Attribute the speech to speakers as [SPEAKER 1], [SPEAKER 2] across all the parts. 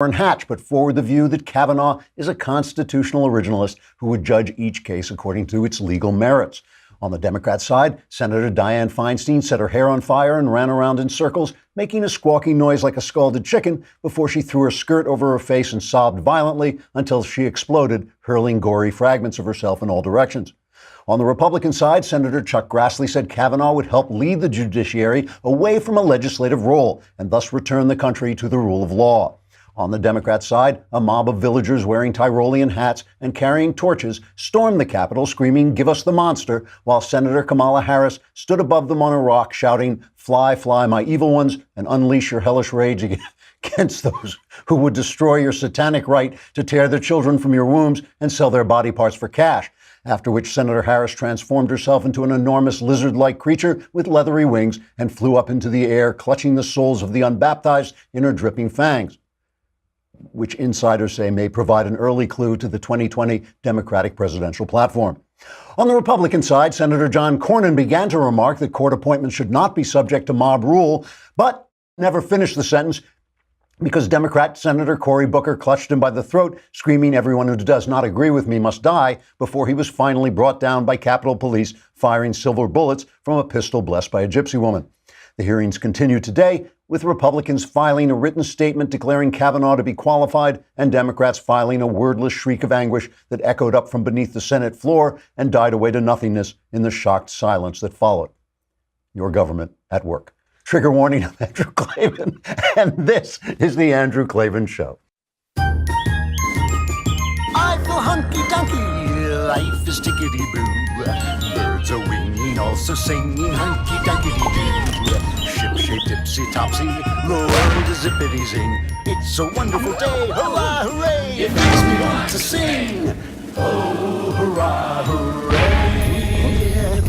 [SPEAKER 1] and Hatch put forward the view that Kavanaugh is a constitutional originalist who would judge each case according to its legal merits. On the Democrat side, Senator Dianne Feinstein set her hair on fire and ran around in circles, making a squawking noise like a scalded chicken before she threw her skirt over her face and sobbed violently until she exploded, hurling gory fragments of herself in all directions. On the Republican side, Senator Chuck Grassley said Kavanaugh would help lead the judiciary away from a legislative role and thus return the country to the rule of law. On the Democrat side, a mob of villagers wearing Tyrolean hats and carrying torches stormed the Capitol screaming, "Give us the monster," while Senator Kamala Harris stood above them on a rock shouting, "Fly, fly, my evil ones, and unleash your hellish rage against those who would destroy your satanic right to tear their children from your wombs and sell their body parts for cash." After which Senator Harris transformed herself into an enormous lizard-like creature with leathery wings and flew up into the air, clutching the souls of the unbaptized in her dripping fangs, which insiders say may provide an early clue to the 2020 Democratic presidential platform. On the Republican side, Senator John Cornyn began to remark that court appointments should not be subject to mob rule, but never finished the sentence because Democrat Senator Cory Booker clutched him by the throat, screaming, "Everyone who does not agree with me must die," before he was finally brought down by Capitol Police firing silver bullets from a pistol blessed by a gypsy woman. The hearings continue today, with Republicans filing a written statement declaring Kavanaugh to be qualified and Democrats filing a wordless shriek of anguish that echoed up from beneath the Senate floor and died away to nothingness in the shocked silence that followed. Your government at work. Trigger warning, I'm Andrew Klavan, and this is The Andrew Klavan Show.
[SPEAKER 2] I feel hunky-dunky, life is tickety-boo. Birds are winging, also singing hunky-dunky-doo. Ship-shape, tipsy-topsy, the world is zippity-zing. It's a wonderful day, hurrah, hooray! It makes me want to sing. Oh, hurrah, hooray!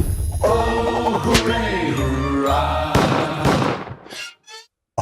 [SPEAKER 2] Oh, hooray, hurrah!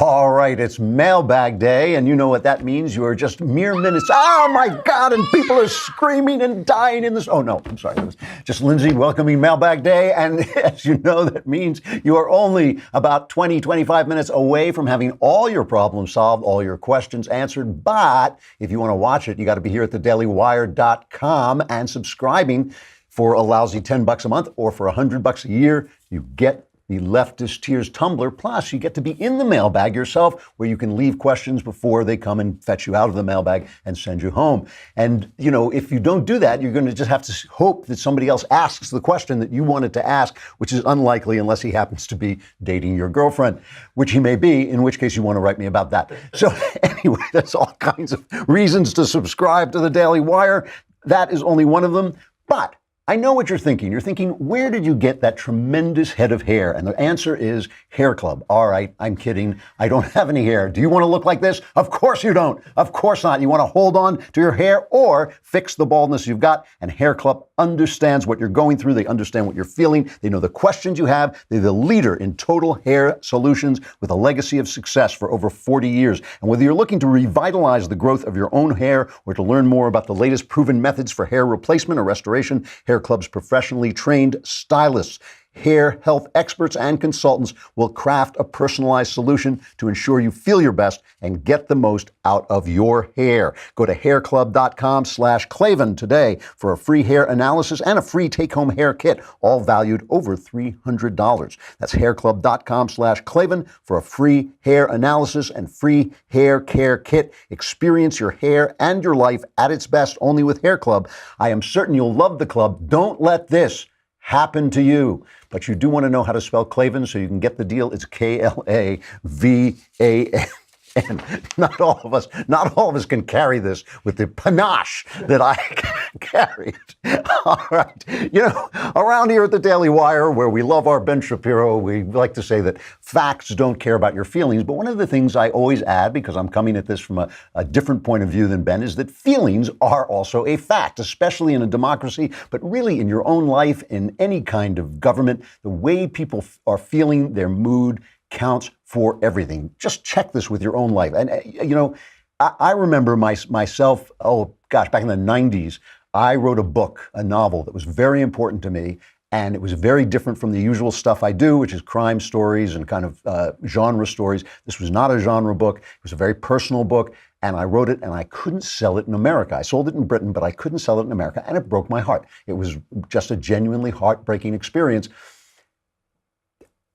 [SPEAKER 1] All right, it's mailbag day, and you know what that means. You are just mere minutes. Oh, my God, and people are screaming and dying in this. Oh, no, I'm sorry. It was just Lindsay welcoming mailbag day, and as you know, that means you are only about 20, 25 minutes away from having all your problems solved, all your questions answered. But if you want to watch it, you got to be here at thedailywire.com and subscribing for a lousy $10 a month or for $100 a year. You get the Leftist Tears tumbler. Plus, you get to be in the mailbag yourself, where you can leave questions before they come and fetch you out of the mailbag and send you home. And, you know, if you don't do that, you're going to just have to hope that somebody else asks the question that you wanted to ask, which is unlikely unless he happens to be dating your girlfriend, which he may be, in which case you want to write me about that. So anyway, there's all kinds of reasons to subscribe to the Daily Wire. That is only one of them. But I know what you're thinking. You're thinking, where did you get that tremendous head of hair? And the answer is Hair Club. All right, I'm kidding. I don't have any hair. Do you want to look like this? Of course you don't. Of course not. You want to hold on to your hair or fix the baldness you've got. And Hair Club understands what you're going through. They understand what you're feeling. They know the questions you have. They're the leader in total hair solutions with a legacy of success for over 40 years. And whether you're looking to revitalize the growth of your own hair or to learn more about the latest proven methods for hair replacement or restoration, Hair Club's professionally trained stylists, hair health experts, and consultants will craft a personalized solution to ensure you feel your best and get the most out of your hair. Go to hairclub.com/Klavan today for a free hair analysis and a free take-home hair kit, all valued over $300. That's hairclub.com/Klavan for a free hair analysis and free hair care kit. Experience your hair and your life at its best only with Hair Club. I am certain you'll love the club. Don't let this happen to you. But you do want to know how to spell Klavan so you can get the deal. It's Klavan. Not all of us can carry this with the panache that I carry it. All right. You know, around here at the Daily Wire, where we love our Ben Shapiro, we like to say that facts don't care about your feelings. But one of the things I always add, because I'm coming at this from a different point of view than Ben, is that feelings are also a fact, especially in a democracy, but really in your own life, in any kind of government. The way people are feeling, their mood counts for everything. Just check this with your own life. And, you know, I remember myself, back in the 90s, I wrote a book, a novel that was very important to me. And it was very different from the usual stuff I do, which is crime stories and kind of genre stories. This was not a genre book. It was a very personal book. and I wrote it and I couldn't sell it in America. I sold it in Britain, but I couldn't sell it in America, and it broke my heart. It was just a genuinely heartbreaking experience.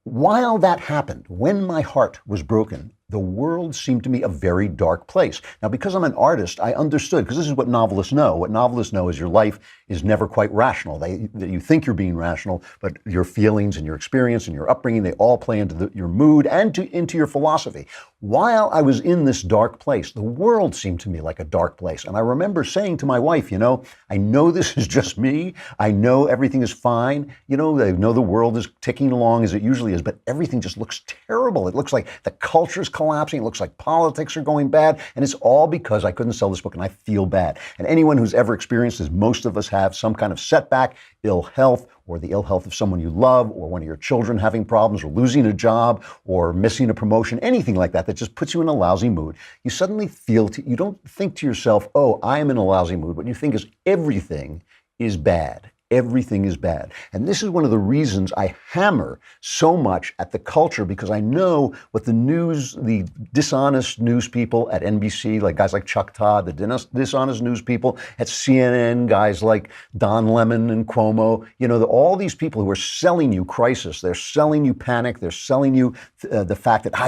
[SPEAKER 1] While that happened, when my heart was broken, the world seemed to me a very dark place. Now, because I'm an artist, I understood, because this is what novelists know. What novelists know is your life is never quite rational. You think you're being rational, but your feelings and your experience and your upbringing, they all play into your mood and into your philosophy. While I was in this dark place, the world seemed to me like a dark place. And I remember saying to my wife, I know this is just me. I know everything is fine. I know the world is ticking along as it usually is, but everything just looks terrible. It looks like the culture's collapsing. It looks like politics are going bad. And it's all because I couldn't sell this book, and I feel bad. And anyone who's ever experienced, as most of us have, some kind of setback, ill health, or the ill health of someone you love, or one of your children having problems, or losing a job, or missing a promotion, anything like that just puts you in a lousy mood. You suddenly you don't think to yourself, oh, I am in a lousy mood. What you think is everything is bad. Everything is bad. And this is one of the reasons I hammer so much at the culture, because I know what the dishonest news people at NBC, like guys like Chuck Todd, the dishonest news people at CNN, guys like Don Lemon and Cuomo, all these people who are selling you crisis, they're selling you panic, they're selling you the fact that,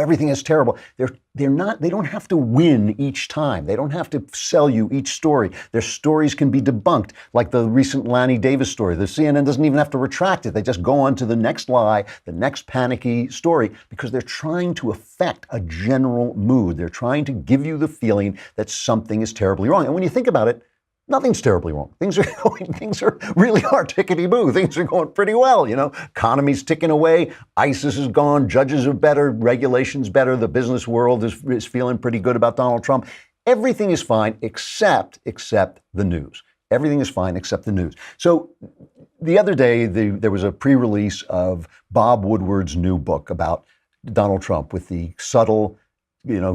[SPEAKER 1] everything is terrible. They don't have to win each time. They don't have to sell you each story. Their stories can be debunked, like the recent Lanny Davis story. The CNN doesn't even have to retract it. They just go on to the next lie, the next panicky story, because they're trying to affect a general mood. They're trying to give you the feeling that something is terribly wrong. And when you think about it, nothing's terribly wrong. Things are really tickety-boo. Things are going pretty well, Economy's ticking away. ISIS is gone. Judges are better. Regulation's better. The business world is feeling pretty good about Donald Trump. Everything is fine except the news. Everything is fine except the news. So the other day, there was a pre-release of Bob Woodward's new book about Donald Trump with the subtle,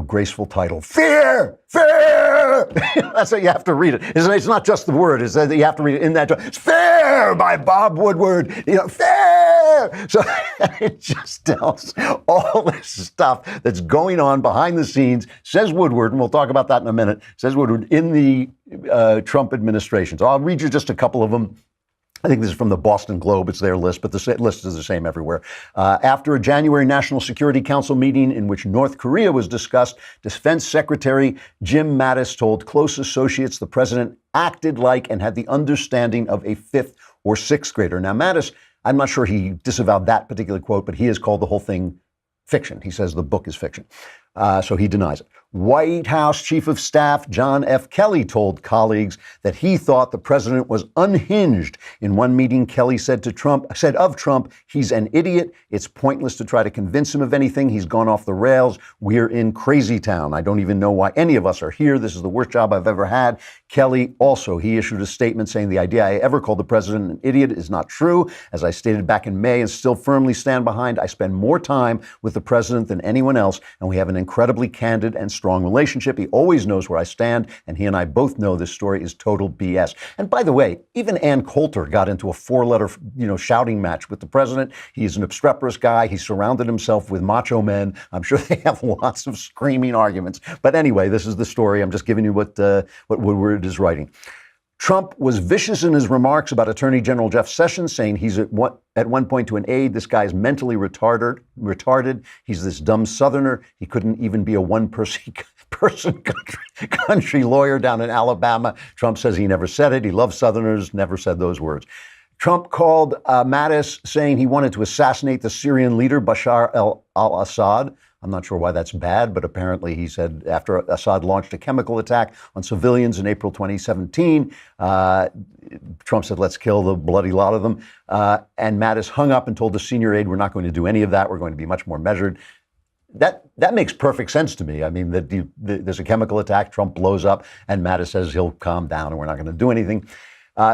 [SPEAKER 1] graceful title, Fear! Fear! That's how you have to read it. It's not just the word. It's that you have to read it in that. It's Fear by Bob Woodward. Fear! So it just tells all this stuff that's going on behind the scenes, says Woodward, and we'll talk about that in a minute, says Woodward, in the Trump administration. So I'll read you just a couple of them. I think this is from the Boston Globe. It's their list, but the list is the same everywhere. After a January National Security Council meeting in which North Korea was discussed, Defense Secretary Jim Mattis told close associates the president acted like and had the understanding of a fifth or sixth grader. Now, Mattis, I'm not sure he disavowed that particular quote, but he has called the whole thing fiction. He says the book is fiction. So he denies it. White House Chief of Staff John F. Kelly told colleagues that he thought the president was unhinged. In one meeting, Kelly said of Trump, he's an idiot. It's pointless to try to convince him of anything. He's gone off the rails. We're in Crazytown. I don't even know why any of us are here. This is the worst job I've ever had. Kelly also, he issued a statement saying the idea I ever called the president an idiot is not true. As I stated back in May and still firmly stand behind, I spend more time with the president than anyone else, and we have an incredibly candid and strong relationship. He always knows where I stand, and he and I both know this story is total BS. And by the way, even Ann Coulter got into a four-letter, shouting match with the president. He's an obstreperous guy. He surrounded himself with macho men. I'm sure they have lots of screaming arguments. But anyway, this is the story. I'm just giving you what Woodward is writing. Trump was vicious in his remarks about Attorney General Jeff Sessions, saying he's at one point to an aide, this guy's mentally retarded. He's this dumb Southerner. He couldn't even be a one-person country lawyer down in Alabama. Trump says he never said it. He loves Southerners, never said those words. Trump called Mattis, saying he wanted to assassinate the Syrian leader Bashar al-Assad. I'm not sure why that's bad, but apparently he said after Assad launched a chemical attack on civilians in April 2017, Trump said, let's kill the bloody lot of them. And Mattis hung up and told the senior aide, we're not going to do any of that. We're going to be much more measured. That makes perfect sense to me. I mean, there's a chemical attack, Trump blows up, and Mattis says he'll calm down and we're not going to do anything.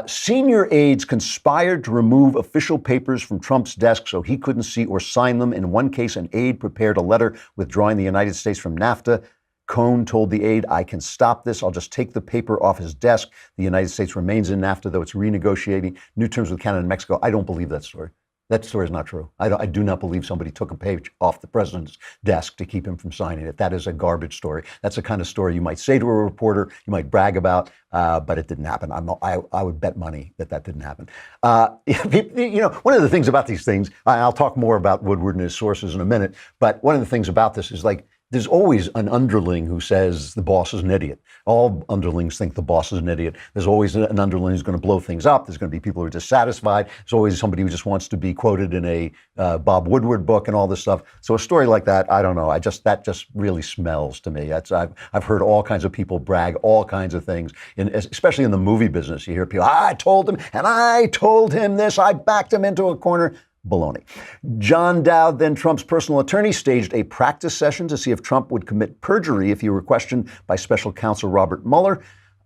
[SPEAKER 1] Senior aides conspired to remove official papers from Trump's desk so he couldn't see or sign them. In one case, an aide prepared a letter withdrawing the United States from NAFTA. Cohn told the aide, I can stop this. I'll just take the paper off his desk. The United States remains in NAFTA, though it's renegotiating new terms with Canada and Mexico. I don't believe that story. That story is not true. I do not believe somebody took a page off the president's desk to keep him from signing it. That is a garbage story. That's the kind of story you might say to a reporter, you might brag about, but it didn't happen. I would bet money that didn't happen. One of the things about these things, I'll talk more about Woodward and his sources in a minute, but one of the things about this is like, there's always an underling who says the boss is an idiot. All underlings think the boss is an idiot. There's always an underling who's going to blow things up. There's going to be people who are dissatisfied. There's always somebody who just wants to be quoted in a Bob Woodward book and all this stuff. So a story like that, I don't know. That just really smells to me. I've heard all kinds of people brag all kinds of things, especially in the movie business. You hear people, I told him, and I told him this. I backed him into a corner. Baloney. John Dowd, then Trump's personal attorney, staged a practice session to see if Trump would commit perjury if he were questioned by special counsel Robert Mueller.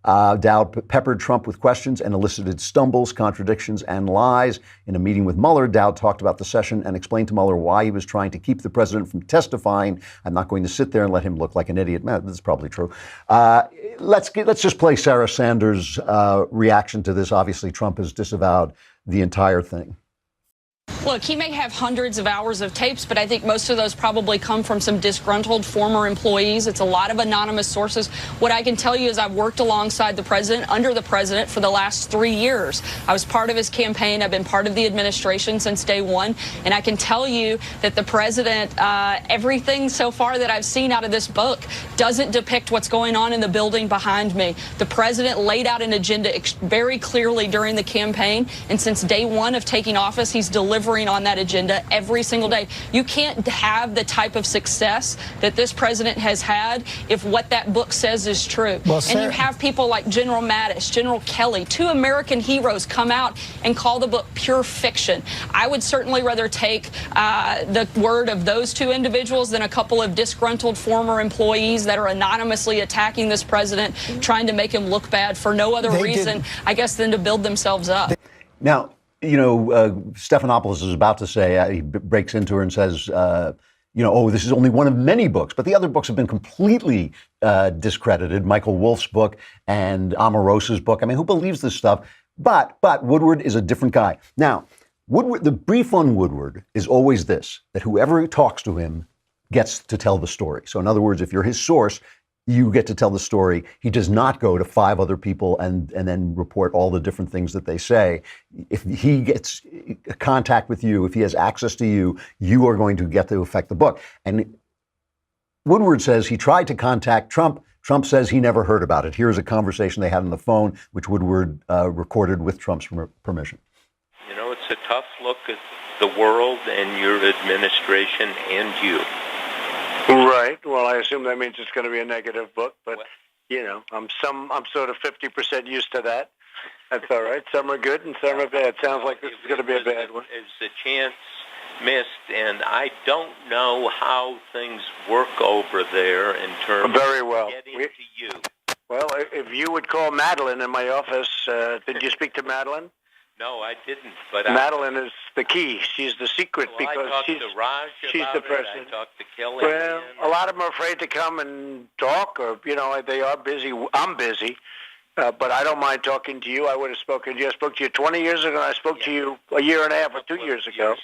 [SPEAKER 1] Dowd peppered Trump with questions and elicited stumbles, contradictions, and lies. In a meeting with Mueller, Dowd talked about the session and explained to Mueller why he was trying to keep the president from testifying. I'm not going to sit there and let him look like an idiot. Man, this is probably true. Let's just play Sarah Sanders' reaction to this. Obviously, Trump has disavowed the entire thing.
[SPEAKER 3] Look, he may have hundreds of hours of tapes, but I think most of those probably come from some disgruntled former employees. It's a lot of anonymous sources. What I can tell you is I've worked alongside the president, under the president, for the last 3 years. I was part of his campaign. I've been part of the administration since day one. And I can tell you that the president, everything so far that I've seen out of this book doesn't depict what's going on in the building behind me. The president laid out an agenda very clearly during the campaign. And since day one of taking office, he's delivering on that agenda every single day. You can't have the type of success that this president has had if what that book says is true. Well, and you have people like General Mattis, General Kelly, two American heroes come out and call the book pure fiction. I would certainly rather take the word of those two individuals than a couple of disgruntled former employees that are anonymously attacking this president, trying to make him look bad for no other reason, I guess, than to build themselves up.
[SPEAKER 1] Now, Stephanopoulos is about to say, he breaks into her and says, this is only one of many books, but the other books have been completely discredited. Michael Wolff's book and Omarosa's book. I mean, who believes this stuff? But Woodward is a different guy. Now, the brief on Woodward is always this, that whoever talks to him gets to tell the story. So in other words, if you're his source, you get to tell the story. He does not go to 5 other people and then report all the different things that they say. If he gets contact with you, if he has access to you, you are going to get to affect the book. And Woodward says he tried to contact Trump. Trump says he never heard about it. Here's a conversation they had on the phone, which Woodward recorded with Trump's permission.
[SPEAKER 4] It's a tough look at the world and your administration and you.
[SPEAKER 5] Right. Well, I assume that means it's going to be a negative book, but I'm sort of 50% used to that. That's all right. Some are good and some are bad. Sounds like this is going to be a bad one.
[SPEAKER 4] It's a chance missed, and I don't know how things work over there in terms of getting to you.
[SPEAKER 5] Well, if you would call Madeline in my office, did you speak to Madeline?
[SPEAKER 4] No, I didn't. But
[SPEAKER 5] Madeline is the key. She's the secret because she's the president.
[SPEAKER 4] I talked to Kelly.
[SPEAKER 5] Well, a lot of them are afraid to come and talk, or they are busy. I'm busy, but I don't mind talking to you. I would have spoken to you. I spoke to you 20 years ago. I spoke to you a year and a half or 2 years ago.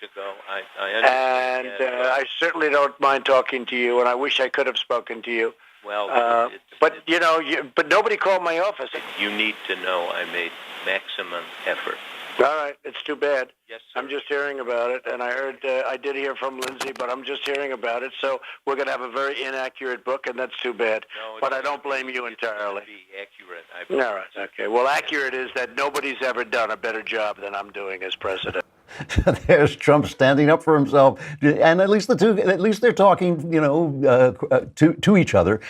[SPEAKER 4] I understand.
[SPEAKER 5] And I certainly don't mind talking to you. And I wish I could have spoken to you.
[SPEAKER 4] Well,
[SPEAKER 5] but nobody called my office.
[SPEAKER 4] You need to know I made maximum effort.
[SPEAKER 5] All right, it's too bad.
[SPEAKER 4] Yes, sir.
[SPEAKER 5] I'm just hearing about it, and I did hear from Lindsay, but I'm just hearing about it. So we're going to have a very inaccurate book, and that's too bad.
[SPEAKER 4] No,
[SPEAKER 5] but I don't blame you entirely.
[SPEAKER 4] Be accurate.
[SPEAKER 5] All right, okay. Well, accurate is that nobody's ever done a better job than I'm doing as president.
[SPEAKER 1] There's Trump standing up for himself, and at least they're talking, to each other.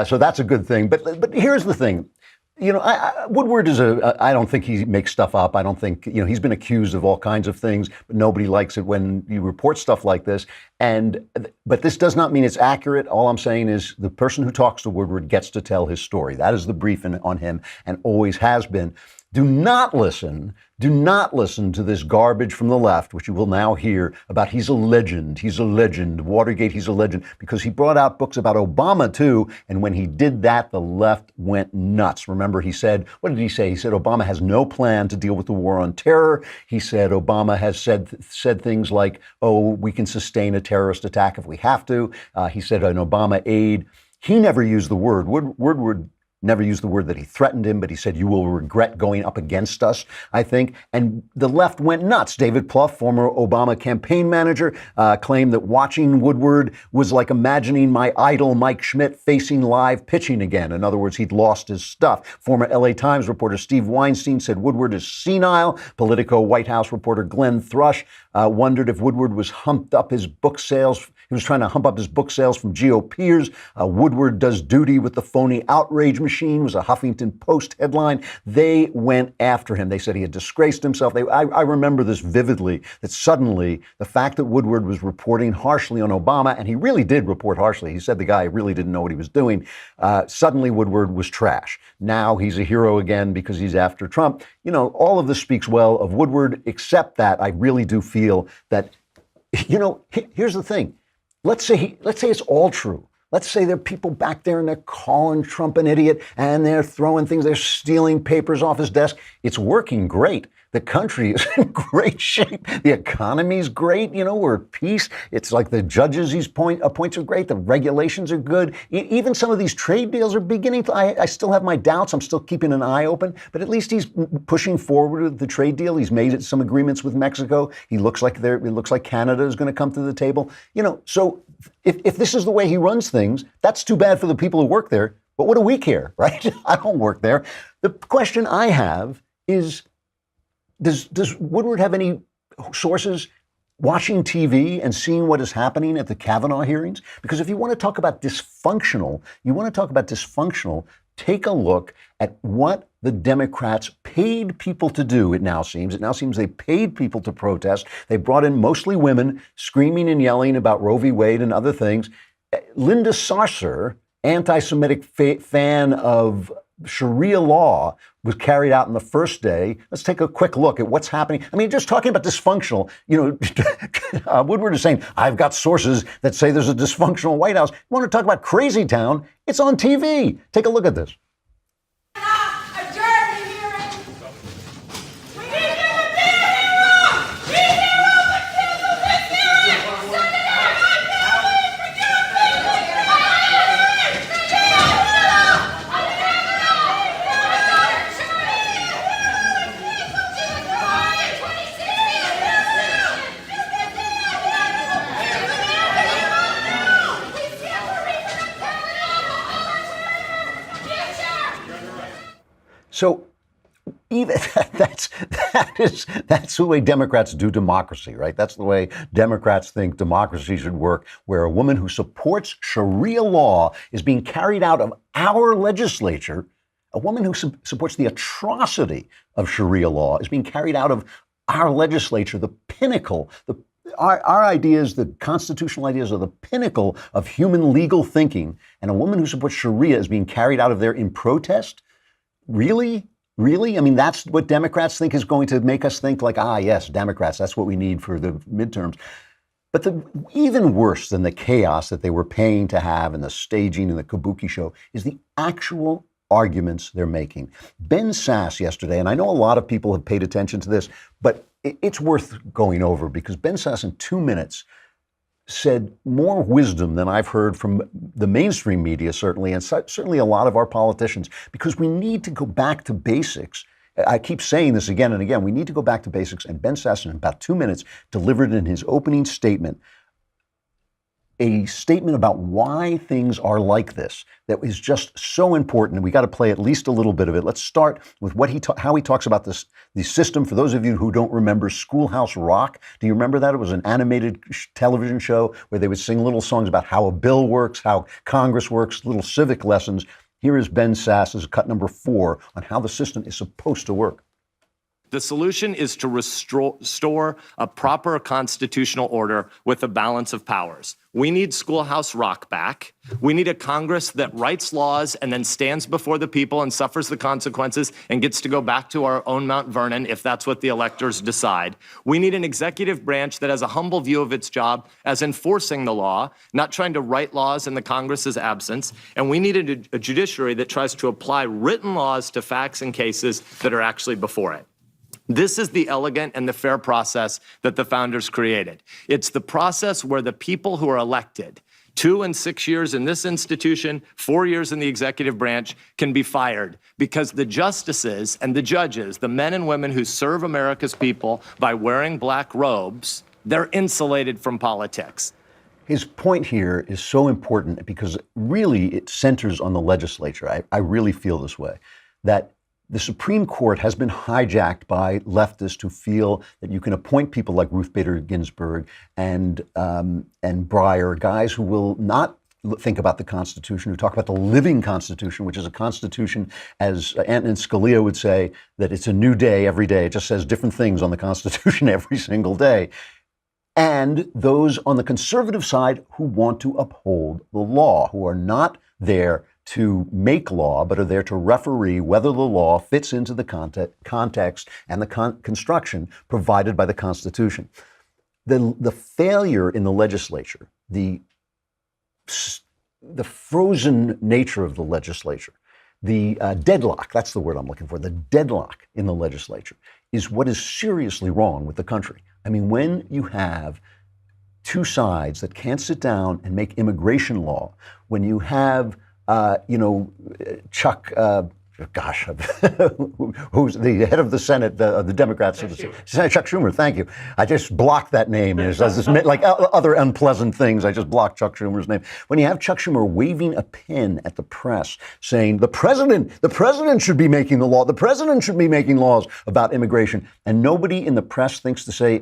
[SPEAKER 1] So that's a good thing. But here's the thing. Woodward is I don't think he makes stuff up. I don't think, he's been accused of all kinds of things, but nobody likes it when you report stuff like this. But this does not mean it's accurate. All I'm saying is the person who talks to Woodward gets to tell his story. That is the brief on him and always has been. do not listen to this garbage from the left, which you will now hear about he's a legend, Watergate, he's a legend, because he brought out books about Obama too, and when he did that, the left went nuts. Remember, he said, what did he say? He said Obama has no plan to deal with the war on terror. He said Obama has said things like, oh, we can sustain a terrorist attack if we have to. He said an Obama aide. He never used the word. Woodward never used the word that he threatened him, but he said, you will regret going up against us, I think. And the left went nuts. David Plouffe, former Obama campaign manager, claimed that watching Woodward was like imagining my idol Mike Schmidt facing live pitching again. In other words, he'd lost his stuff. Former LA Times reporter Steve Weinstein said Woodward is senile. Politico White House reporter Glenn Thrush wondered if Woodward was humped up his book sales. He was trying to hump up his book sales from GOPers. Woodward does duty with the phony outrage machine was a Huffington Post headline. They went after him. They said he had disgraced himself. I remember this vividly, that suddenly the fact that Woodward was reporting harshly on Obama, and he really did report harshly. He said the guy really didn't know what he was doing. Suddenly Woodward was trash. Now he's a hero again because he's after Trump. You know, all of this speaks well of Woodward, except that I really do feel that, you know, here's the thing. Let's say it's all true. Let's say there are people back there and they're calling Trump an idiot and they're throwing things, they're stealing papers off his desk. It's working great. The country is in great shape. The economy's great. You know, we're at peace. It's like the judges he's appoints are great. The regulations are good. Even some of these trade deals are beginning to, I still have my doubts. I'm still keeping an eye open, but at least he's pushing forward with the trade deal. He's made some agreements with Mexico. It looks like Canada is going to come to the table. You know, so if this is the way he runs things, that's too bad for the people who work there. But what do we care, right? I don't work there. The question I have is, does Woodward have any sources watching TV and seeing what is happening at the Kavanaugh hearings? Because if you want to talk about dysfunctional, take a look at what the Democrats paid people to do, it now seems. It now seems they paid people to protest. They brought in mostly women screaming and yelling about Roe v. Wade and other things. Linda Sarsour, anti-Semitic fan of Sharia law, was carried out on the first day. Let's take a quick look at what's happening. I mean, just talking about dysfunctional, you know, Woodward is saying, I've got sources that say there's a dysfunctional White House. You want to talk about Crazytown? It's on TV. Take a look at this. So even that's the way Democrats do democracy, right? That's the way Democrats think democracy should work, where a woman who supports Sharia law is being carried out of our legislature. A woman who supports the atrocity of Sharia law is being carried out of our legislature, the pinnacle, our ideas, the constitutional ideas are the pinnacle of human legal thinking. And a woman who supports Sharia is being carried out of there in protest. Really? Really? I mean, that's what Democrats think is going to make us think like, yes, Democrats, that's what we need for the midterms. But even worse than the chaos that they were paying to have and the staging and the kabuki show is the actual arguments they're making. Ben Sasse yesterday, and I know a lot of people have paid attention to this, but it's worth going over because Ben Sasse in 2 minutes said more wisdom than I've heard from the mainstream media, certainly, and certainly a lot of our politicians, because we need to go back to basics. I keep saying this again and again. We need to go back to basics. And Ben Sasse, in about 2 minutes, delivered in his opening statement a statement about why things are like this that is just so important. And we got to play at least a little bit of it. Let's start with how he talks about the system. For those of you who don't remember Schoolhouse Rock, do you remember that? It was an animated television show where they would sing little songs about how a bill works, how Congress works, little civic lessons. Here is Ben Sasse's cut number 4 on how the system is supposed to work.
[SPEAKER 6] The solution is to restore a proper constitutional order with a balance of powers. We need Schoolhouse Rock back. We need a Congress that writes laws and then stands before the people and suffers the consequences and gets to go back to our own Mount Vernon if that's what the electors decide. We need an executive branch that has a humble view of its job as enforcing the law, not trying to write laws in the Congress's absence. And we need a judiciary that tries to apply written laws to facts and cases that are actually before it. This is the elegant and the fair process that the founders created. It's the process where the people who are elected, 2 and 6 years in this institution, 4 years in the executive branch, can be fired because the justices and the judges, the men and women who serve America's people by wearing black robes, they're insulated from politics.
[SPEAKER 1] His point here is so important because really it centers on the legislature. I really feel this way, that the Supreme Court has been hijacked by leftists who feel that you can appoint people like Ruth Bader Ginsburg and Breyer, guys who will not think about the Constitution, who talk about the living Constitution, which is a Constitution, as Antonin Scalia would say, that it's a new day every day. It just says different things on the Constitution every single day. And those on the conservative side who want to uphold the law, who are not there to make law, but are there to referee whether the law fits into the context and the construction provided by the Constitution. The failure in the legislature, the frozen nature of the legislature, the deadlock, that's the word I'm looking for, the deadlock in the legislature is what is seriously wrong with the country. I mean, when you have two sides that can't sit down and make immigration law, when you have Chuck, who's the head of the Senate, the Democrats, Chuck Schumer, thank you. I just blocked that name. Like other unpleasant things, I just blocked Chuck Schumer's name. When you have Chuck Schumer waving a pen at the press saying, the president should be making the law, the president should be making laws about immigration, and nobody in the press thinks to say,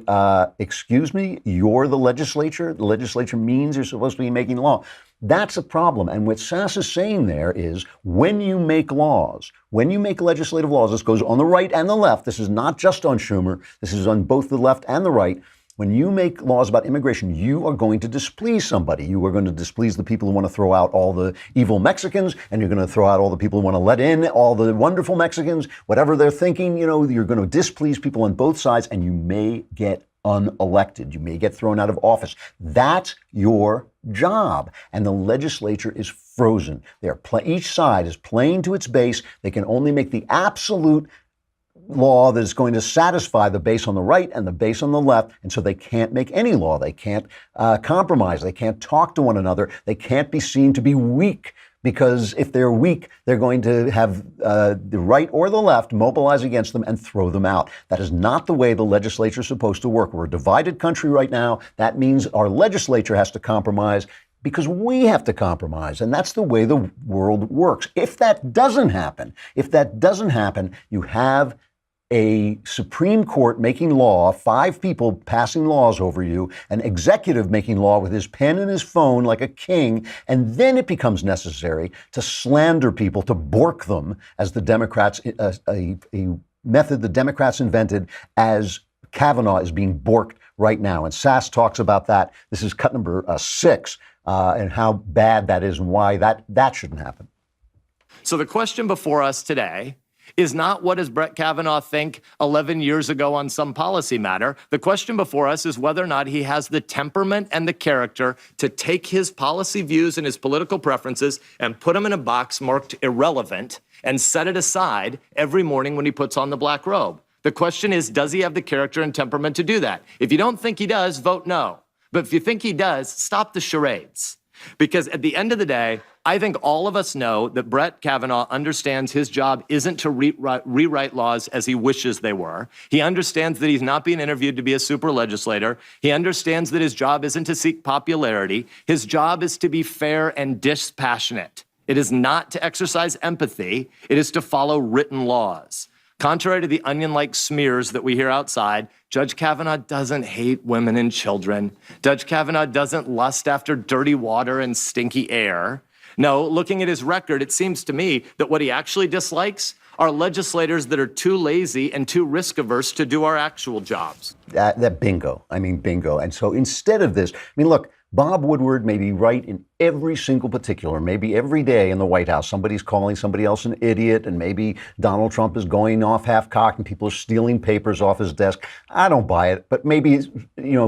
[SPEAKER 1] excuse me, you're the legislature? The legislature means you're supposed to be making law. That's a problem. And what Sass is saying there is when you make laws, when you make legislative laws, this goes on the right and the left. This is not just on Schumer. This is on both the left and the right. When you make laws about immigration, you are going to displease somebody. You are going to displease the people who want to throw out all the evil Mexicans, and you're going to throw out all the people who want to let in all the wonderful Mexicans. Whatever they're thinking, you're going to displease people on both sides, and you may get unelected. You may get thrown out of office. That's your job. And the legislature is frozen. Each side is playing to its base. They can only make the absolute law that is going to satisfy the base on the right and the base on the left. And so they can't make any law. They can't compromise. They can't talk to one another. They can't be seen to be weak. Because if they're weak, they're going to have the right or the left mobilize against them and throw them out. That is not the way the legislature is supposed to work. We're a divided country right now. That means our legislature has to compromise because we have to compromise. And that's the way the world works. If that doesn't happen, you have a Supreme Court making law, 5 people passing laws over you, an executive making law with his pen and his phone like a king, and then it becomes necessary to slander people, to bork them, as the Democrats, a method the Democrats invented as Kavanaugh is being borked right now. And Sass talks about that. This is cut number 6, and how bad that is and why that shouldn't happen.
[SPEAKER 6] So the question before us today is not what does Brett Kavanaugh think 11 years ago on some policy matter. The question before us is whether or not he has the temperament and the character to take his policy views and his political preferences and put them in a box marked irrelevant and set it aside every morning when he puts on the black robe. The question is, does he have the character and temperament to do that? If you don't think he does, vote no. But if you think he does, stop the charades. Because at the end of the day, I think all of us know that Brett Kavanaugh understands his job isn't to rewrite laws as he wishes they were. He understands that he's not being interviewed to be a super legislator. He understands that his job isn't to seek popularity. His job is to be fair and dispassionate. It is not to exercise empathy. It is to follow written laws. Contrary to the onion-like smears that we hear outside, Judge Kavanaugh doesn't hate women and children. Judge Kavanaugh doesn't lust after dirty water and stinky air. No, looking at his record, it seems to me that what he actually dislikes are legislators that are too lazy and too risk averse to do our actual jobs.
[SPEAKER 1] That bingo. I mean, bingo. And so instead of this, I mean, look, Bob Woodward may be right in every single particular. Maybe every day in the White House, somebody's calling somebody else an idiot, and maybe Donald Trump is going off half-cocked and people are stealing papers off his desk. I don't buy it, but maybe,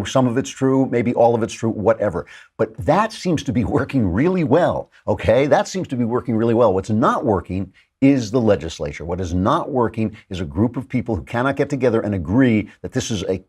[SPEAKER 1] some of it's true, maybe all of it's true, whatever. But that seems to be working really well, okay? That seems to be working really well. What's not working is the legislature. What is not working is a group of people who cannot get together and agree that this is a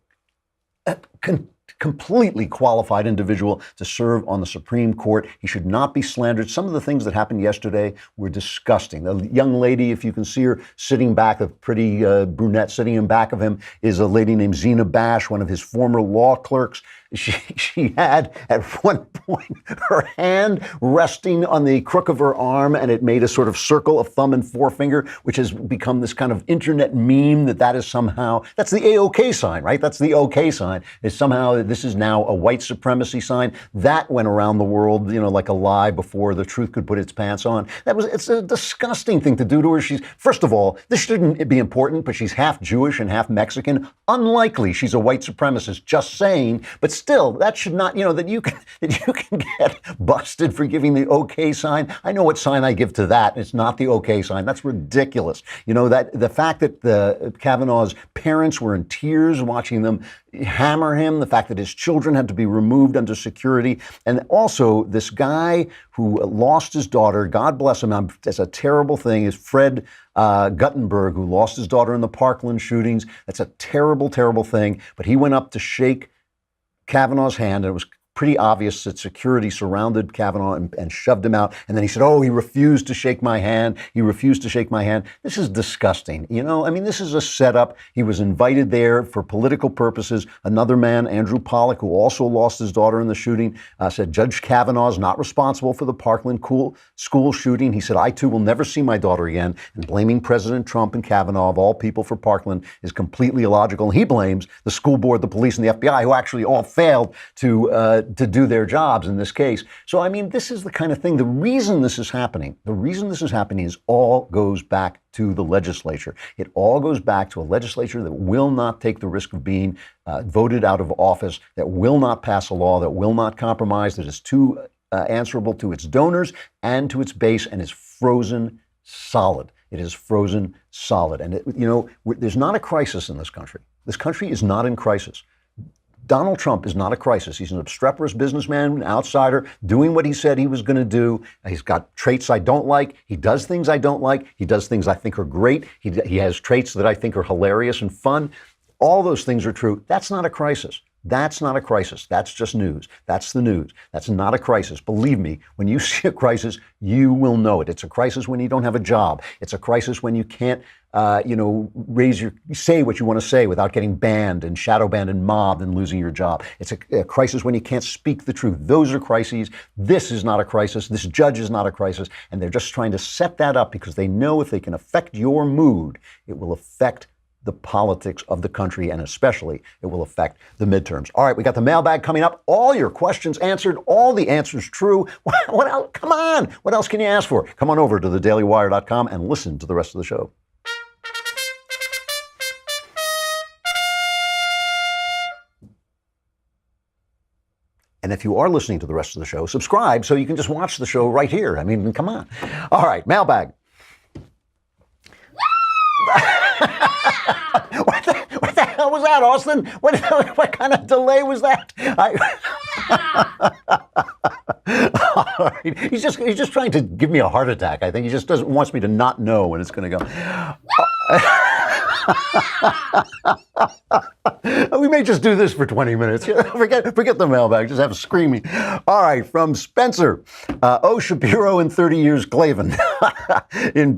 [SPEAKER 1] completely qualified individual to serve on the Supreme Court. He should not be slandered. Some of the things that happened yesterday were disgusting. The young lady, if you can see her sitting back, a pretty brunette sitting in back of him, is a lady named Zena Bash, one of his former law clerks. She had at one point her hand resting on the crook of her arm, and it made a sort of circle of thumb and forefinger, which has become this kind of internet meme that is somehow, that's the A-OK sign, right? That's the OK sign, is somehow this is now a white supremacy sign. That went around the world, like a lie before the truth could put its pants on. It's a disgusting thing to do to her. First of all, this shouldn't be important, but she's half Jewish and half Mexican. Unlikely she's a white supremacist, just saying, but still, that should not, that you can get busted for giving the OK sign. I know what sign I give to that. It's not the OK sign. That's ridiculous. That the fact that the Kavanaugh's parents were in tears watching them hammer him, the fact that his children had to be removed under security, and also this guy who lost his daughter, God bless him, that's a terrible thing, is Fred Guttenberg, who lost his daughter in the Parkland shootings. That's a terrible, terrible thing. But he went up to shake Kavanaugh's hand, and it was pretty obvious that security surrounded Kavanaugh and shoved him out. And then he said, he refused to shake my hand. He refused to shake my hand. This is disgusting. This is a setup. He was invited there for political purposes. Another man, Andrew Pollack, who also lost his daughter in the shooting, said Judge Kavanaugh is not responsible for the Parkland school shooting. He said, I too will never see my daughter again. And blaming President Trump and Kavanaugh, of all people, for Parkland is completely illogical. And he blames the school board, the police, and the FBI, who actually all failed to do their jobs in this case. So, this is the kind of thing, the reason this is happening is all goes back to the legislature. It all goes back to a legislature that will not take the risk of being voted out of office, that will not pass a law, that will not compromise, that is too answerable to its donors and to its base, and is frozen solid. It is frozen solid. And, there's not a crisis in this country. This country is not in crisis. Donald Trump is not a crisis. He's an obstreperous businessman, an outsider, doing what he said he was going to do. He's got traits I don't like. He does things I don't like. He does things I think are great. He has traits that I think are hilarious and fun. All those things are true. That's not a crisis. That's not a crisis. That's just news. That's the news. That's not a crisis. Believe me, when you see a crisis, you will know it. It's a crisis when you don't have a job. It's a crisis when you can't, say what you want to say without getting banned and shadow banned and mobbed and losing your job. It's a crisis when you can't speak the truth. Those are crises. This is not a crisis. This judge is not a crisis. And they're just trying to set that up because they know if they can affect your mood, it will affect the politics of the country, and especially it will affect the midterms. All right, we got the mailbag coming up. All your questions answered, all the answers true. What else? Come on. What else can you ask for? Come on over to thedailywire.com and listen to the rest of the show. And if you are listening to the rest of the show, subscribe so you can just watch the show right here. Come on. All right, mailbag. What the hell was that, Austin? What kind of delay was that? All right. He's just trying to give me a heart attack. I think he just wants me to not know when it's going to go. We may just do this for 20 minutes. Forget the mailbag. Just have screaming. All right, from Spencer. Shapiro in 30 years, Klavan. in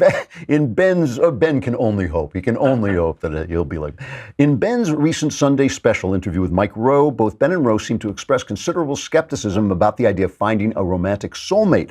[SPEAKER 1] Ben's, Ben can only hope. He can only hope that he'll be like. In Ben's recent Sunday special interview with Mike Rowe, both Ben and Rowe seem to express considerable skepticism about the idea of finding a romantic soulmate.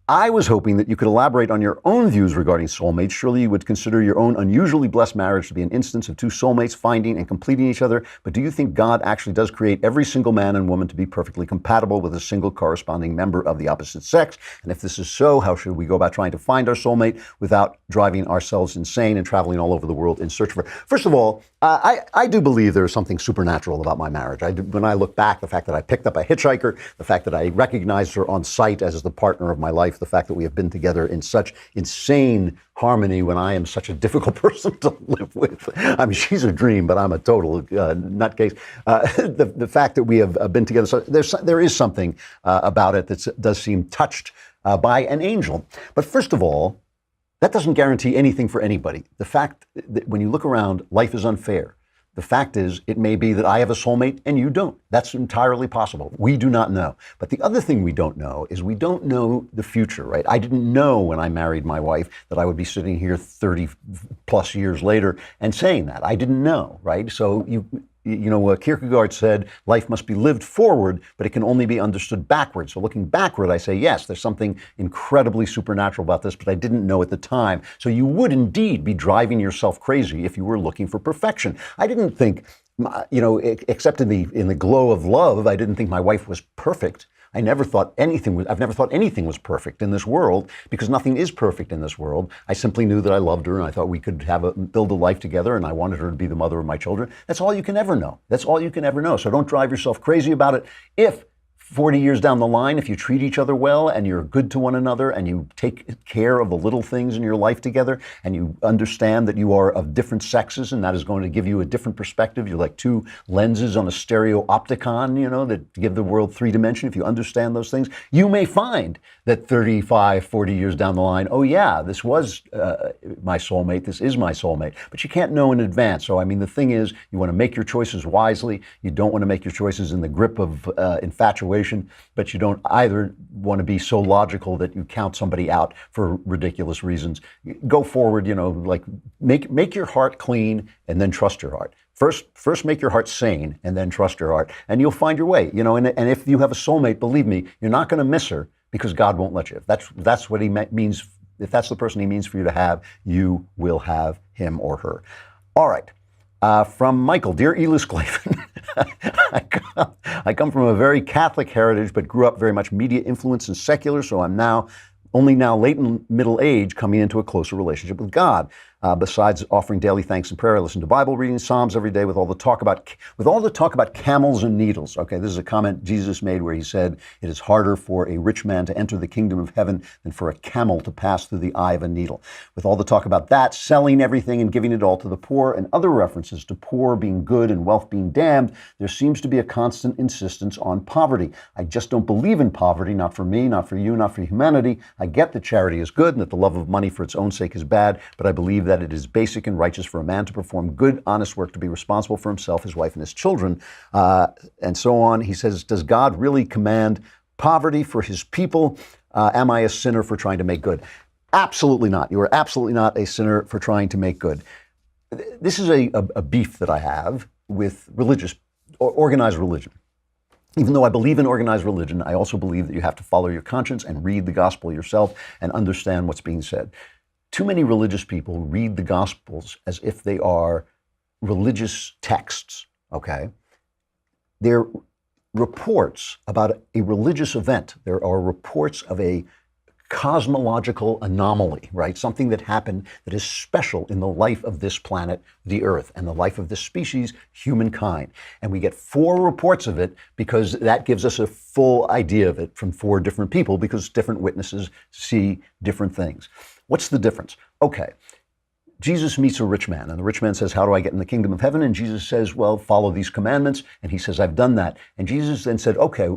[SPEAKER 1] I was hoping that you could elaborate on your own views regarding soulmates. Surely you would consider your own unusually blessed marriage to be an instance of two soulmates finding and completing each other. But do you think God actually does create every single man and woman to be perfectly compatible with a single corresponding member of the opposite sex? And if this is so, how should we go about trying to find our soulmate without driving ourselves insane and traveling all over the world in search for it? First of all, I do believe there's something supernatural about my marriage. When I look back, the fact that I picked up a hitchhiker, the fact that I recognized her on sight as the partner of my life, the fact that we have been together in such insane harmony when I am such a difficult person to live with. I mean, she's a dream, but I'm a total nutcase. The fact that we have been together, so there is something about it that does seem touched by an angel. But first of all, that doesn't guarantee anything for anybody. The fact that when you look around, life is unfair. The fact is, it may be that I have a soulmate and you don't. That's entirely possible. We do not know. But the other thing we don't know is we don't know the future, right? I didn't know when I married my wife that I would be sitting here 30 plus years later and saying that. I didn't know, right? So Kierkegaard said, life must be lived forward, but it can only be understood backward. So looking backward, I say, yes, there's something incredibly supernatural about this, but I didn't know at the time. So you would indeed be driving yourself crazy if you were looking for perfection. I didn't think, except in the glow of love, I didn't think my wife was perfect. I've never thought anything was perfect in this world, because nothing is perfect in this world. I simply knew that I loved her and I thought we could build a life together, and I wanted her to be the mother of my children. That's all you can ever know. That's all you can ever know. So don't drive yourself crazy about it. If 40 years down the line, if you treat each other well and you're good to one another and you take care of the little things in your life together and you understand that you are of different sexes and that is going to give you a different perspective. You're like two lenses on a stereo opticon, that give the world three dimension. If you understand those things, you may find that 35, 40 years down the line, oh yeah, this was my soulmate. This is my soulmate. But you can't know in advance. So, the thing is, you want to make your choices wisely. You don't want to make your choices in the grip of infatuation. But you don't either want to be so logical that you count somebody out for ridiculous reasons. Go forward, make your heart clean and then trust your heart. First make your heart sane and then trust your heart, and you'll find your way. And if you have a soulmate, believe me, you're not going to miss her because God won't let you. If that's what he means, if that's the person he means for you to have, you will have him or her. All right. From Michael, dear Elis Klavan, I come from a very Catholic heritage, but grew up very much media influenced and secular, so I'm only now late in middle age coming into a closer relationship with God. Besides offering daily thanks and prayer, I listen to Bible reading, Psalms every day with all the talk about camels and needles. Okay, this is a comment Jesus made where he said, it is harder for a rich man to enter the kingdom of heaven than for a camel to pass through the eye of a needle. With all the talk about that, selling everything and giving it all to the poor, and other references to poor being good and wealth being damned, there seems to be a constant insistence on poverty. I just don't believe in poverty, not for me, not for you, not for humanity. I get that charity is good and that the love of money for its own sake is bad, but I believe that it is basic and righteous for a man to perform good, honest work, to be responsible for himself, his wife, and his children, and so on. He says, does God really command poverty for his people? Am I a sinner for trying to make good? Absolutely not. You are absolutely not a sinner for trying to make good. This is a beef that I have with organized religion. Even though I believe in organized religion, I also believe that you have to follow your conscience and read the gospel yourself and understand what's being said. Too many religious people read the Gospels as if they are religious texts, okay? They're reports about a religious event. There are reports of a cosmological anomaly, right? Something that happened that is special in the life of this planet, the Earth, and the life of this species, humankind. And we get 4 reports of it because that gives us a full idea of it from 4 different people, because different witnesses see different things. What's the difference? Okay, Jesus meets a rich man, and the rich man says, how do I get in the kingdom of heaven? And Jesus says, well, follow these commandments. And he says, I've done that. And Jesus then said, okay,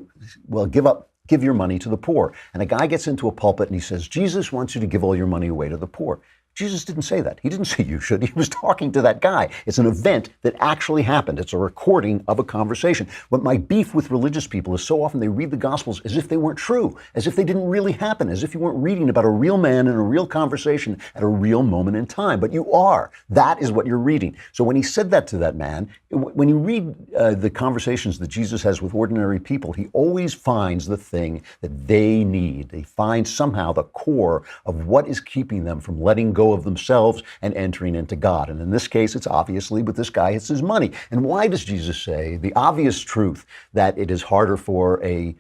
[SPEAKER 1] well, give your money to the poor. And a guy gets into a pulpit and he says, Jesus wants you to give all your money away to the poor. Jesus didn't say that. He didn't say you should. He was talking to that guy. It's an event that actually happened. It's a recording of a conversation. But my beef with religious people is so often they read the Gospels as if they weren't true, as if they didn't really happen, as if you weren't reading about a real man in a real conversation at a real moment in time. But you are. That is what you're reading. So when he said that to that man, when you read the conversations that Jesus has with ordinary people, he always finds the thing that they need. He finds somehow the core of what is keeping them from letting go of themselves and entering into God. And in this case, it's obviously with this guy, it's his money. And why does Jesus say the obvious truth that it is harder for a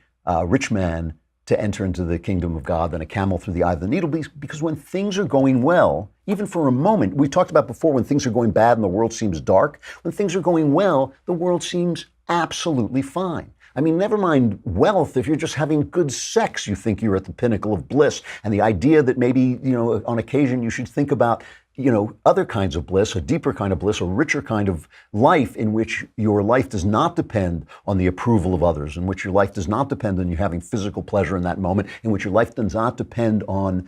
[SPEAKER 1] rich man to enter into the kingdom of God than a camel through the eye of the needle? Because when things are going well, even for a moment, we talked about before, when things are going bad and the world seems dark, when things are going well, the world seems absolutely fine. I mean, never mind wealth. If you're just having good sex, you think you're at the pinnacle of bliss. And the idea that maybe, on occasion you should think about, other kinds of bliss, a deeper kind of bliss, a richer kind of life in which your life does not depend on the approval of others, in which your life does not depend on you having physical pleasure in that moment, in which your life does not depend on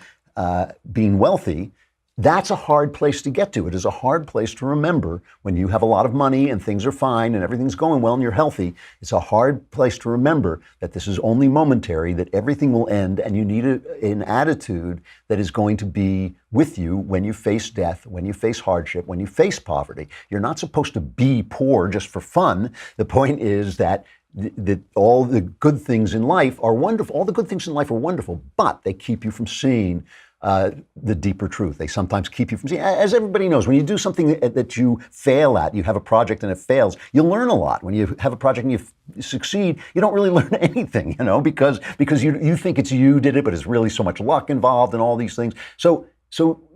[SPEAKER 1] being wealthy. That's a hard place to get to. It is a hard place to remember when you have a lot of money and things are fine and everything's going well and you're healthy. It's a hard place to remember that this is only momentary, that everything will end, and you need an attitude that is going to be with you when you face death, when you face hardship, when you face poverty. You're not supposed to be poor just for fun. The point is that all the good things in life are wonderful. All the good things in life are wonderful, but they keep you from seeing the deeper truth. They sometimes keep you from seeing, as everybody knows, when you do something that you fail at, you have a project and it fails, you learn a lot. When you have a project and you succeed, you don't really learn anything, because you think it's you did it, but it's really so much luck involved and all these things. So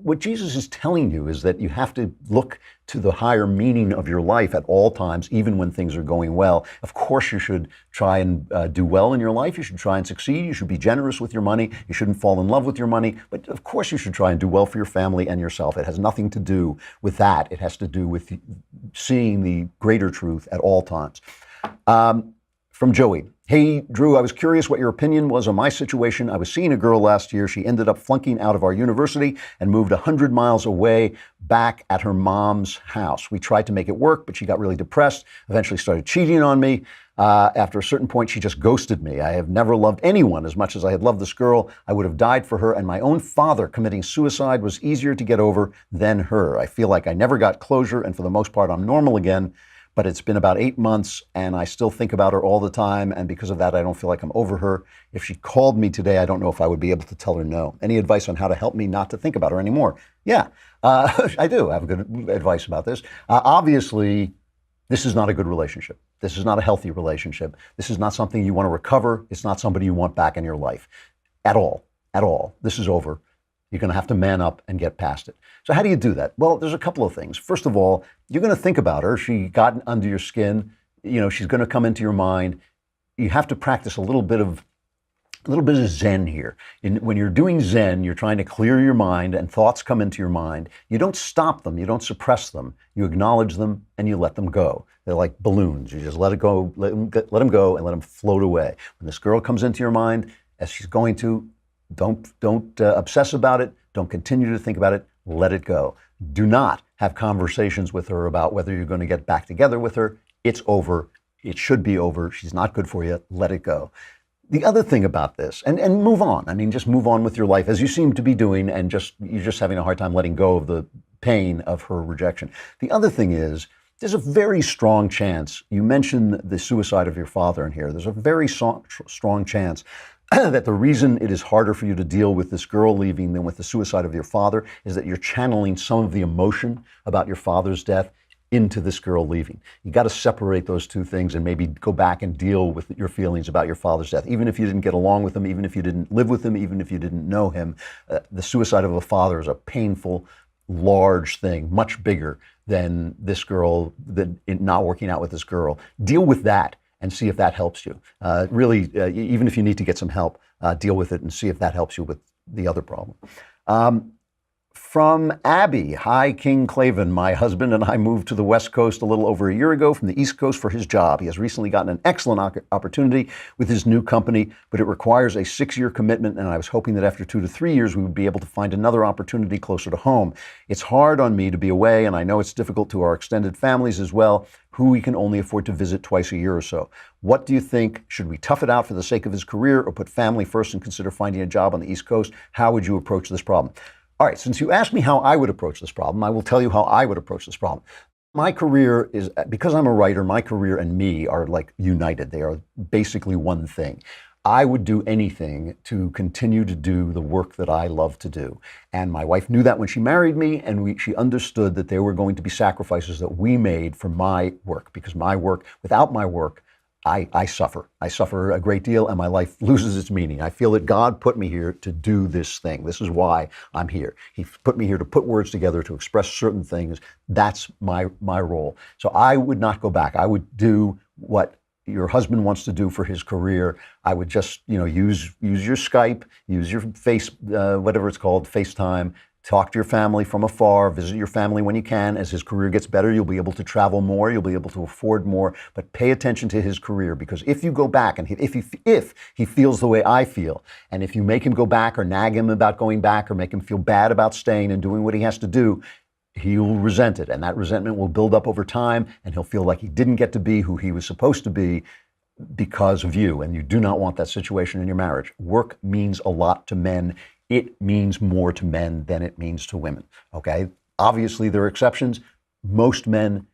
[SPEAKER 1] what Jesus is telling you is that you have to look to the higher meaning of your life at all times, even when things are going well. Of course, you should try and do well in your life. You should try and succeed. You should be generous with your money. You shouldn't fall in love with your money. But of course, you should try and do well for your family and yourself. It has nothing to do with that. It has to do with seeing the greater truth at all times. From Joey. Hey, Drew, I was curious what your opinion was on my situation. I was seeing a girl last year. She ended up flunking out of our university and moved 100 miles away back at her mom's house. We tried to make it work, but she got really depressed, eventually started cheating on me. After a certain point, she just ghosted me. I have never loved anyone as much as I had loved this girl. I would have died for her, and my own father committing suicide was easier to get over than her. I feel like I never got closure, and for the most part, I'm normal again. But it's been about 8 months and I still think about her all the time. And because of that, I don't feel like I'm over her. If she called me today, I don't know if I would be able to tell her no. Any advice on how to help me not to think about her anymore? Yeah, I do have good advice about this. Obviously, this is not a good relationship. This is not a healthy relationship. This is not something you want to recover. It's not somebody you want back in your life at all, at all. This is over. You're going to have to man up and get past it. So how do you do that? Well, there's a couple of things. First of all, you're going to think about her. She got under your skin. She's going to come into your mind. You have to practice a little bit of Zen here. When you're doing Zen, you're trying to clear your mind and thoughts come into your mind. You don't stop them. You don't suppress them. You acknowledge them and you let them go. They're like balloons. You just let it go, let them go and let them float away. When this girl comes into your mind, as she's going to, don't obsess about it. Don't continue to think about it. Let it go. Do not have conversations with her about whether you're going to get back together with her. It's over. It should be over. She's not good for you. Let it go. The other thing about this, and move on. I mean, just move on with your life as you seem to be doing, and you're just having a hard time letting go of the pain of her rejection. The other thing is, there's a very strong chance, you mentioned the suicide of your father in here, there's a very strong chance that the reason it is harder for you to deal with this girl leaving than with the suicide of your father is that you're channeling some of the emotion about your father's death into this girl leaving. You got to separate those two things and maybe go back and deal with your feelings about your father's death. Even if you didn't get along with him, even if you didn't live with him, even if you didn't know him, the suicide of a father is a painful, large thing, much bigger than this girl, not working out with this girl. Deal with that and see if that helps you. Really, even if you need to get some help, deal with it and see if that helps you with the other problem. from Abby. Hi, King Klavan. My husband and I moved to the West Coast a little over a year ago from the East Coast for his job. He has recently gotten an excellent opportunity with his new company, but it requires a 6-year commitment, and I was hoping that after 2 to 3 years we would be able to find another opportunity closer to home. It's hard on me to be away, and I know it's difficult to our extended families as well, who we can only afford to visit twice a year or so. What do you think? Should we tough it out for the sake of his career or put family first and consider finding a job on the East Coast? How would you approach this problem? All right, since you asked me how I would approach this problem, I will tell you how I would approach this problem. My career is, because I'm a writer, my career and me are like united. They are basically one thing. I would do anything to continue to do the work that I love to do. And my wife knew that when she married me, and she understood that there were going to be sacrifices that we made for my work, because my work, without my work, I suffer. I suffer a great deal, and my life loses its meaning. I feel that God put me here to do this thing. This is why I'm here. He put me here to put words together, to express certain things. That's my role. So I would not go back. I would do what your husband wants to do for his career. I would just, use your Skype, use your whatever it's called, FaceTime. Talk to your family from afar, visit your family when you can. As his career gets better, you'll be able to travel more, you'll be able to afford more, but pay attention to his career, because if you go back and if he feels the way I feel, and if you make him go back or nag him about going back or make him feel bad about staying and doing what he has to do, he'll resent it, and that resentment will build up over time, and he'll feel like he didn't get to be who he was supposed to be because of you, and you do not want that situation in your marriage. Work means a lot to men. It means more to men than it means to women, okay? Obviously, there are exceptions. Most men,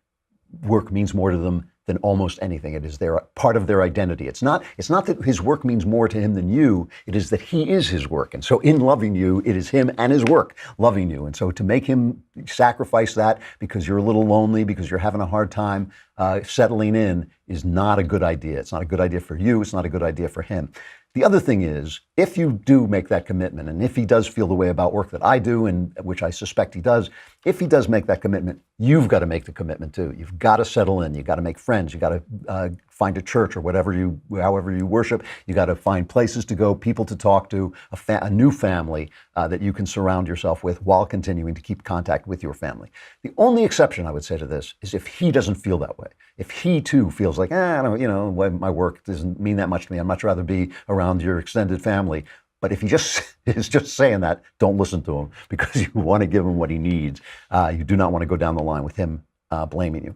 [SPEAKER 1] work means more to them than almost anything. It is part of their identity. It's not that his work means more to him than you. It is that he is his work. And so in loving you, it is him and his work loving you. And so to make him sacrifice that because you're a little lonely, because you're having a hard time settling in, is not a good idea. It's not a good idea for you. It's not a good idea for him. The other thing is, if you do make that commitment, and if he does feel the way about work that I do, and which I suspect he does, if he does make that commitment, you've got to make the commitment too. You've got to settle in. You've got to make friends. You've got to find a church or however you worship. You've got to find places to go, people to talk to, a new family that you can surround yourself with while continuing to keep contact with your family. The only exception I would say to this is if he doesn't feel that way. If he too feels like, I don't, my work doesn't mean that much to me. I'd much rather be around your extended family. But if he just is just saying that, don't listen to him, because you want to give him what he needs. You do not want to go down the line with him blaming you.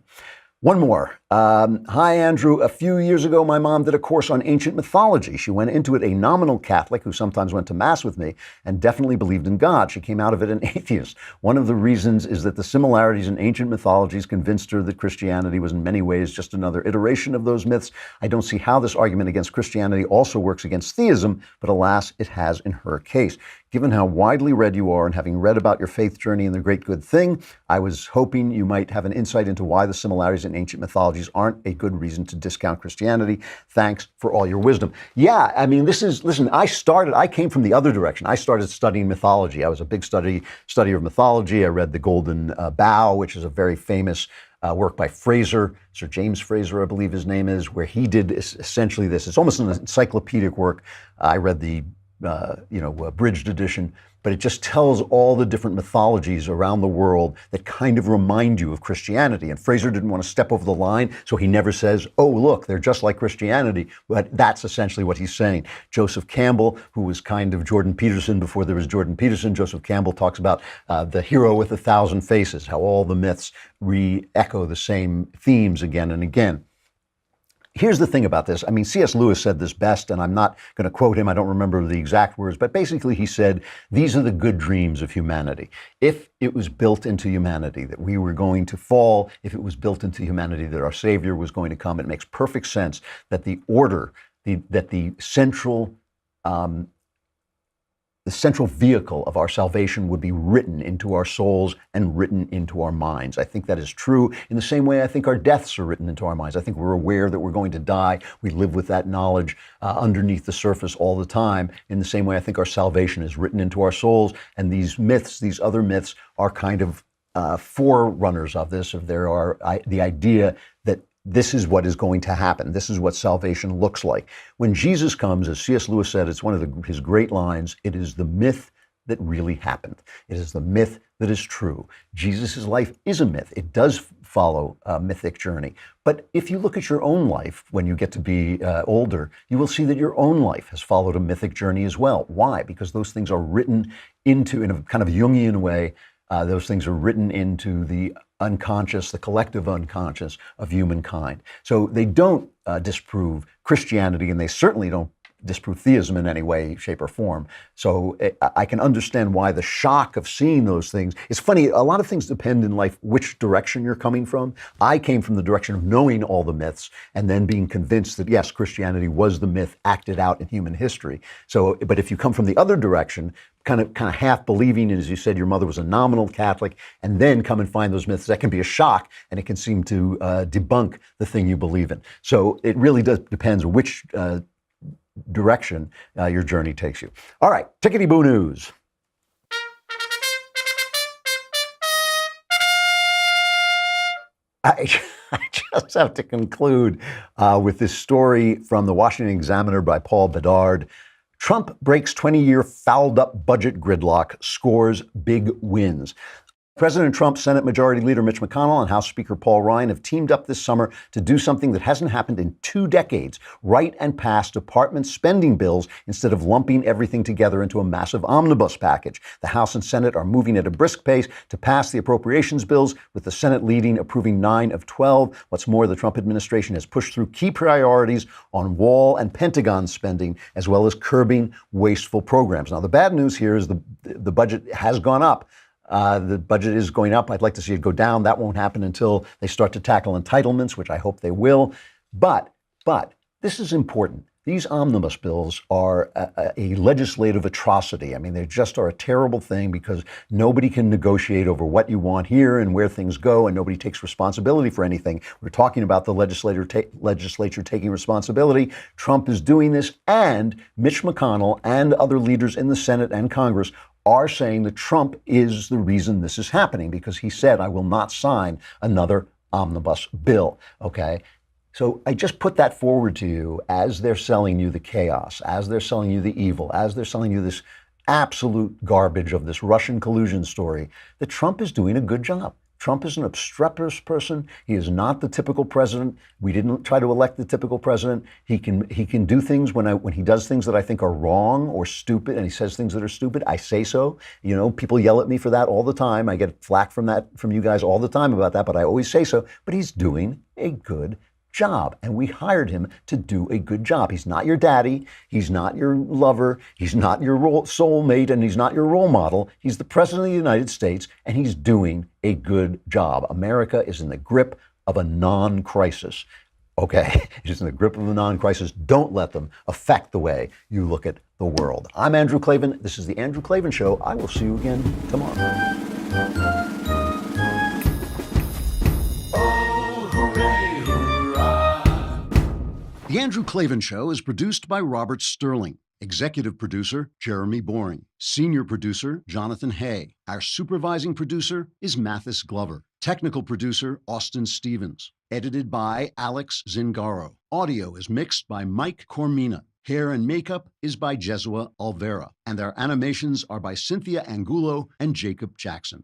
[SPEAKER 1] One more. Hi, Andrew. A few years ago, my mom did a course on ancient mythology. She went into it a nominal Catholic who sometimes went to Mass with me and definitely believed in God. She came out of it an atheist. One of the reasons is that the similarities in ancient mythologies convinced her that Christianity was in many ways just another iteration of those myths. I don't see how this argument against Christianity also works against theism, but alas, it has in her case. Given how widely read you are and having read about your faith journey and the great good thing, I was hoping you might have an insight into why the similarities in ancient mythologies aren't a good reason to discount Christianity. Thanks for all your wisdom. Yeah, I mean, listen, I came from the other direction. I started studying mythology. I was a big studier of mythology. I read The Golden Bough, which is a very famous work by Fraser, Sir James Fraser, I believe his name is, where he did essentially this. It's almost an encyclopedic work. I read the abridged edition, but it just tells all the different mythologies around the world that kind of remind you of Christianity. And Fraser didn't want to step over the line, so he never says, oh, look, they're just like Christianity. But that's essentially what he's saying. Joseph Campbell, who was kind of Jordan Peterson before there was Jordan Peterson, Joseph Campbell talks about the hero with 1,000 faces, how all the myths re-echo the same themes again and again. Here's the thing about this. I mean, C.S. Lewis said this best, and I'm not going to quote him. I don't remember the exact words, but basically he said, these are the good dreams of humanity. If it was built into humanity that we were going to fall, if it was built into humanity that our Savior was going to come, it makes perfect sense that the order, that the central vehicle of our salvation would be written into our souls and written into our minds. I think that is true in the same way I think our deaths are written into our minds. I think we're aware that we're going to die. We live with that knowledge underneath the surface all the time. In the same way I think our salvation is written into our souls. And these myths, these other myths, are kind of forerunners of this. The idea that this is what is going to happen. This is what salvation looks like. When Jesus comes, as C.S. Lewis said, it's one of his great lines, it is the myth that really happened. It is the myth that is true. Jesus' life is a myth. It does follow a mythic journey. But if you look at your own life when you get to be older, you will see that your own life has followed a mythic journey as well. Why? Because those things are written into, in a kind of Jungian way, those things are written into the unconscious, the collective unconscious of humankind. So they don't disprove Christianity, and they certainly don't disprove theism in any way, shape, or form. So I can understand why the shock of seeing those things. It's funny, a lot of things depend in life which direction you're coming from. I came from the direction of knowing all the myths and then being convinced that, yes, Christianity was the myth acted out in human history. So, but if you come from the other direction, kind of half believing, as you said, your mother was a nominal Catholic, and then come and find those myths, that can be a shock, and it can seem to debunk the thing you believe in. So it really depends which direction your journey takes you. All right, tickety-boo news. I just have to conclude with this story from the Washington Examiner by Paul Bedard. Trump breaks 20-year fouled-up budget gridlock, scores big wins. President Trump, Senate Majority Leader Mitch McConnell, and House Speaker Paul Ryan have teamed up this summer to do something that hasn't happened in 2 decades, write and pass department spending bills instead of lumping everything together into a massive omnibus package. The House and Senate are moving at a brisk pace to pass the appropriations bills, with the Senate leading, approving 9 of 12. What's more, the Trump administration has pushed through key priorities on wall and Pentagon spending, as well as curbing wasteful programs. Now, the bad news here is the budget has gone up. The budget is going up. I'd like to see it go down. That won't happen until they start to tackle entitlements, which I hope they will. But this is important. These omnibus bills are a legislative atrocity. I mean, they just are a terrible thing because nobody can negotiate over what you want here and where things go, and nobody takes responsibility for anything. We're talking about the legislature taking responsibility. Trump is doing this, and Mitch McConnell and other leaders in the Senate and Congress are saying that Trump is the reason this is happening, because he said, I will not sign another omnibus bill. Okay. So I just put that forward to you as they're selling you the chaos, as they're selling you the evil, as they're selling you this absolute garbage of this Russian collusion story, that Trump is doing a good job. Trump is an obstreperous person. He is not the typical president. We didn't try to elect the typical president. He can do things when he does things that I think are wrong or stupid, and he says things that are stupid. I say so. You know, people yell at me for that all the time. I get flack from you guys all the time about that, but I always say so. But he's doing a good job, and we hired him to do a good job. He's not your daddy, he's not your lover, he's not your soulmate, and he's not your role model. He's the president of the United States, and he's doing a good job. America is in the grip of a non-crisis. Okay, it is in the grip of a non-crisis. Don't let them affect the way you look at the world. I'm Andrew Klavan. This is The Andrew Klavan Show. I will see you again tomorrow. The Andrew Klavan Show is produced by Robert Sterling. Executive producer, Jeremy Boring. Senior producer, Jonathan Hay. Our supervising producer is Mathis Glover. Technical producer, Austin Stevens. Edited by Alex Zingaro. Audio is mixed by Mike Cormina. Hair and makeup is by Jesua Alvera. And our animations are by Cynthia Angulo and Jacob Jackson.